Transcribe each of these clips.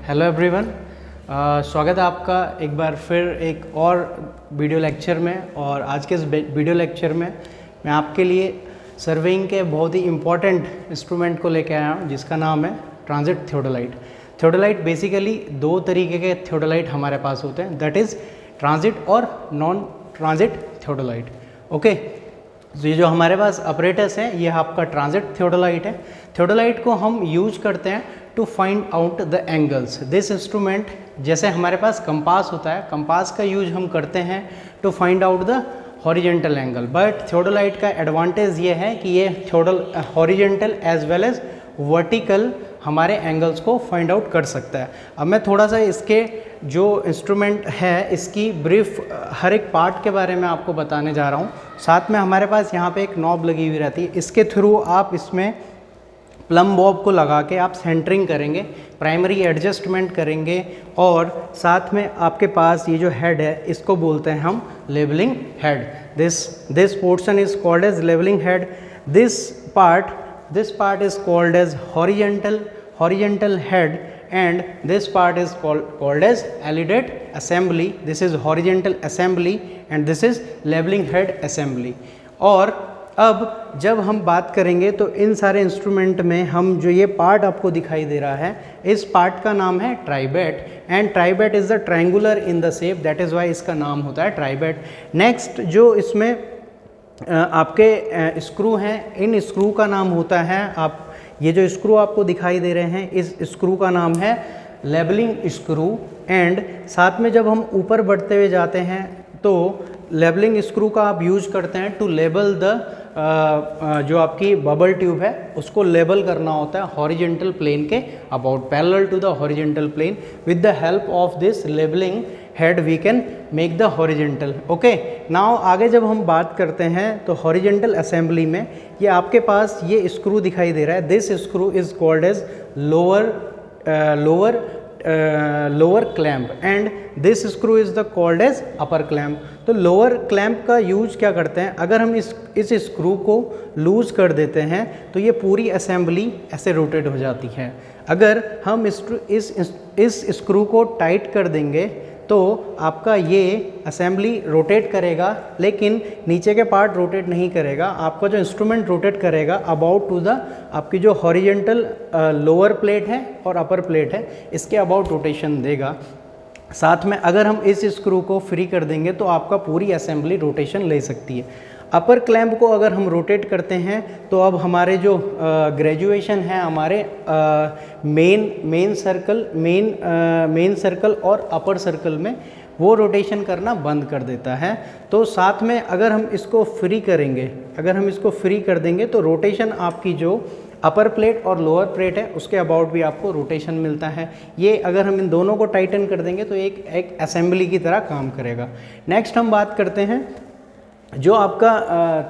Hello everyone, स्वागत है आपका एक बार फिर एक और वीडियो लेक्चर में। और आज के इस वीडियो लेक्चर में मैं आपके लिए सर्वेइंग के बहुत ही इम्पॉर्टेंट इंस्ट्रूमेंट को लेकर आया हूँ जिसका नाम है ट्रांजिट थियोडोलाइट। थियोडोलाइट बेसिकली दो तरीके के थियोडोलाइट हमारे पास होते हैं, दैट इज़ ट्रांजिट और नॉन ट्रांजिट थियोडोलाइट। ओके, तो ये जो हमारे पास अपरेटस है ये आपका ट्रांजिट थियोडोलाइट है। थियोडोलाइट को हम यूज करते हैं to find out the angles. This instrument, जैसे हमारे पास कंपास होता है, कंपास का यूज हम करते हैं to find out the horizontal angle, but theodolite का एडवांटेज ये है कि ये horizontal as well as vertical हमारे एंगल्स को फाइंड आउट कर सकता है। अब मैं थोड़ा सा इसके जो इंस्ट्रूमेंट है इसकी ब्रीफ हर एक पार्ट के बारे में आपको बताने जा रहा हूँ। साथ में हमारे पास यहाँ पे एक नॉब लगी हुई रहती है, इसके थ्रू आप इसमें प्लम बॉब को लगा के आप सेंटरिंग करेंगे, प्राइमरी एडजस्टमेंट करेंगे, और साथ में आपके पास ये जो हेड है इसको बोलते हैं हम levelling head. This portion is called as levelling head. This part is called as horizontal head, and this part is called as alidate assembly. This is horizontal assembly and this is leveling head assembly. और अब जब हम बात करेंगे तो इन सारे instrument में हम जो ये पार्ट आपको दिखाई दे रहा है, इस पार्ट का नाम है ट्राइबेट, and ट्राइबेट is the triangular in the shape, that is why इसका नाम होता है ट्राइबेट। नेक्स्ट जो इसमें आपके स्क्रू हैं, इन स्क्रू का नाम होता है, आप ये जो स्क्रू आपको दिखाई दे रहे हैं इस स्क्रू का नाम है लेवलिंग स्क्रू। एंड साथ में जब हम ऊपर बढ़ते हुए जाते हैं तो लेवलिंग स्क्रू का आप यूज करते हैं टू लेबल द जो आपकी बबल ट्यूब है उसको लेबल करना होता है हॉरिजेंटल प्लेन के about, parallel to the horizontal plane. With the help of this levelling head we can make the horizontal. Okay, now आगे जब हम बात करते हैं तो हॉरिजेंटल असेंबली में ये आपके पास ये स्क्रू दिखाई दे रहा है, this screw is called as lower clamp and this screw is the called as upper clamp. तो लोअर क्लैंप का यूज क्या करते हैं, अगर हम इस स्क्रू को लूज कर देते हैं तो ये पूरी असेंबली ऐसे रोटेट हो जाती है। अगर हम इस स्क्रू को टाइट कर देंगे तो आपका ये असेंबली रोटेट करेगा, लेकिन नीचे के पार्ट रोटेट नहीं करेगा। आपका जो इंस्ट्रूमेंट रोटेट करेगा अबाउट टू द आपकी जो हॉरिजेंटल लोअर प्लेट है और अपर प्लेट है इसके अबाउट रोटेशन देगा। साथ में अगर हम इस स्क्रू को फ्री कर देंगे तो आपका पूरी असेंबली रोटेशन ले सकती है। अपर क्लैंप को अगर हम रोटेट करते हैं तो अब हमारे जो ग्रेजुएशन है हमारे मेन सर्कल और अपर सर्कल में वो रोटेशन करना बंद कर देता है। तो साथ में अगर हम इसको फ्री करेंगे, अगर हम इसको फ्री कर देंगे तो रोटेशन आपकी जो अपर प्लेट और लोअर प्लेट है उसके अबाउट भी आपको रोटेशन मिलता है। ये अगर हम इन दोनों को टाइटन कर देंगे तो एक असेंबली की तरह काम करेगा। नेक्स्ट हम बात करते हैं जो आपका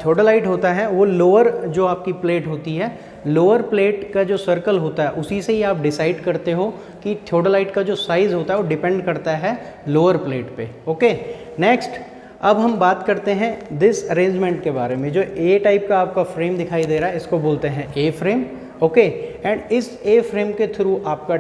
थियोडोलाइट होता है वो लोअर जो आपकी प्लेट होती है, लोअर प्लेट का जो सर्कल होता है उसी से ही आप डिसाइड करते हो कि थियोडोलाइट का जो साइज़ होता है वो डिपेंड करता है लोअर प्लेट पे। ओके, नेक्स्ट अब हम बात करते हैं दिस अरेंजमेंट के बारे में। जो ए टाइप का आपका फ्रेम दिखाई दे रहा है इसको बोलते हैं ए फ्रेम। ओके, एंड इस ए फ्रेम के थ्रू आपका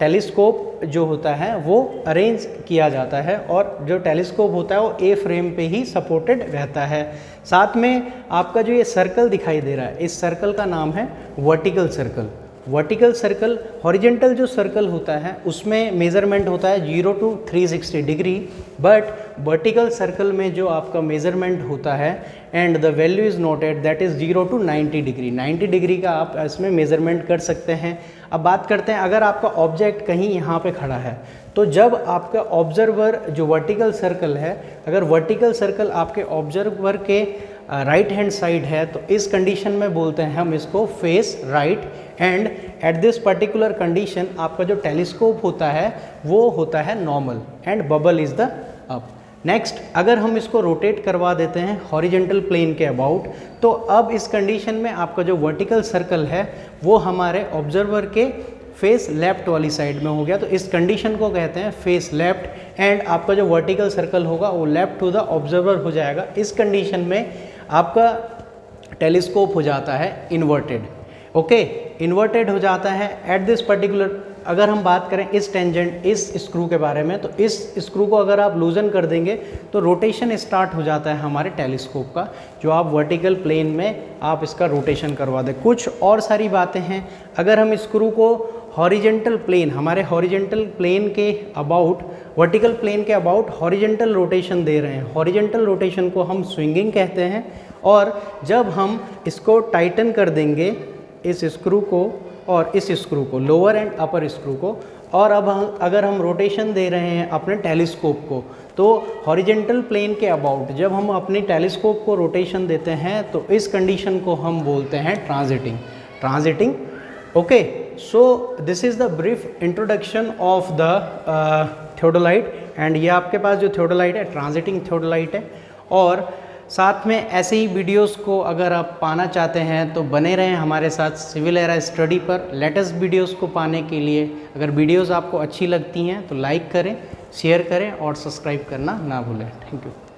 टेलीस्कोप जो होता है वो अरेंज किया जाता है, और जो टेलीस्कोप होता है वो ए फ्रेम पे ही सपोर्टेड रहता है। साथ में आपका जो ये सर्कल दिखाई दे रहा है इस सर्कल का नाम है vertical circle. Vertical circle, horizontal जो सर्कल होता है उसमें मेज़रमेंट होता है 0 to 360 degree, but vertical circle में जो आपका मेज़रमेंट होता है and the value is noted that is 0 to 90 degree. 90 degree का आप इसमें मेज़रमेंट कर सकते हैं। अब बात करते हैं अगर आपका ऑब्जेक्ट कहीं यहाँ पे खड़ा है तो जब आपका ऑब्जर्वर जो वर्टिकल सर्कल है, अगर वर्टिकल सर्कल आपके ऑब्जर्वर के राइट हैंड साइड है तो इस कंडीशन में बोलते हैं हम इसको face right, and at this particular condition आपका जो टेलीस्कोप होता है वो होता है normal and bubble is the up. Next अगर हम इसको रोटेट करवा देते हैं हॉरिजेंटल प्लेन के अबाउट तो अब इस कंडीशन में आपका जो वर्टिकल सर्कल है वो हमारे ऑब्जर्वर के फेस लेफ्ट वाली साइड में हो गया, तो इस कंडीशन को कहते हैं फेस लेफ्ट, एंड आपका जो वर्टिकल सर्कल होगा वो लेफ्ट टू द ऑब्जर्वर हो जाएगा। इस कंडीशन में आपका टेलीस्कोप हो जाता है इन्वर्टेड। ओके, इन्वर्टेड हो जाता है एट दिस पर्टिकुलर अगर हम बात करें इस टेंजेंट इस स्क्रू के बारे में, तो इस स्क्रू को अगर आप लूजन कर देंगे तो रोटेशन स्टार्ट हो जाता है हमारे टेलीस्कोप का, जो आप वर्टिकल प्लेन में आप इसका रोटेशन करवा दें। कुछ और सारी बातें हैं, अगर हम स्क्रू को हॉरिजेंटल प्लेन, हमारे हॉरिजेंटल प्लेन के अबाउट, वर्टिकल प्लेन के अबाउट हॉरिजेंटल रोटेशन दे रहे हैं, हॉरिजेंटल रोटेशन को हम स्विंगिंग कहते हैं। और जब हम इसको टाइटन कर देंगे, इस स्क्रू को और इस स्क्रू को, लोअर एंड अपर स्क्रू को, और अब अगर हम रोटेशन दे रहे हैं अपने टेलीस्कोप को, तो हॉरिजेंटल प्लेन के अबाउट जब हम अपने टेलीस्कोप को रोटेशन देते हैं तो इस कंडीशन को हम बोलते हैं transiting. Okay, so this is the brief introduction of the theodolite. And ये आपके पास जो थियोडोलाइट है ट्रांजिटिंग थियोडोलाइट है। और साथ में ऐसे ही वीडियोस को अगर आप पाना चाहते हैं तो बने रहें हमारे साथ सिविल एरा स्टडी पर। लेटेस्ट वीडियोस को पाने के लिए अगर वीडियोस आपको अच्छी लगती हैं तो लाइक करें, शेयर करें और सब्सक्राइब करना ना भूलें। Thank you.